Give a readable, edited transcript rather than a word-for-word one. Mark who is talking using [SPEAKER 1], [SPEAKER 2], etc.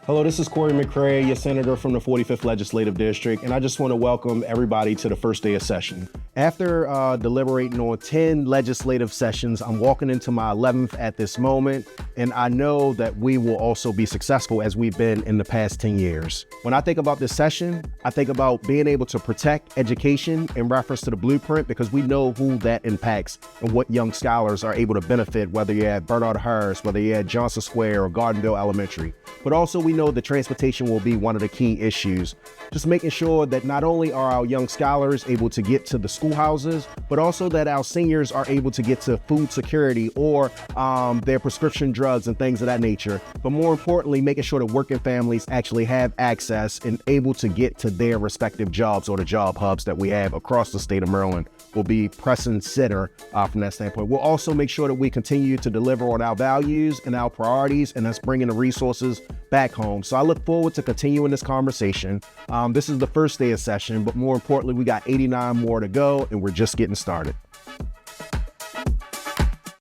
[SPEAKER 1] Hello, this is Cory McCray, your senator from the 45th Legislative District, and I just want to welcome everybody to the first day of session. After deliberating on 10 legislative sessions, I'm walking into my 11th at this moment, and I know that we will also be successful as we've been in the past 10 years. When I think about this session, I think about being able to protect education in reference to the blueprint, because we know who that impacts and what young scholars are able to benefit, whether you're at Bernard Harris, whether you're at Johnson Square or Gardenville Elementary. But also we know that transportation will be one of the key issues. Just making sure that not only are our young scholars able to get to the schoolhouses, but also that our seniors are able to get to food security or their prescription drugs and things of that nature. But more importantly, making sure that working families actually have access and able to get to their respective jobs or the job hubs that we have across the state of Maryland will be press and center from that standpoint. We'll also make sure that we continue to deliver on our values and our priorities, and that's bringing the resources back home. So I look forward to continuing this conversation. This is the first day of session, but more importantly, we got 89 more to go, and we're just getting started.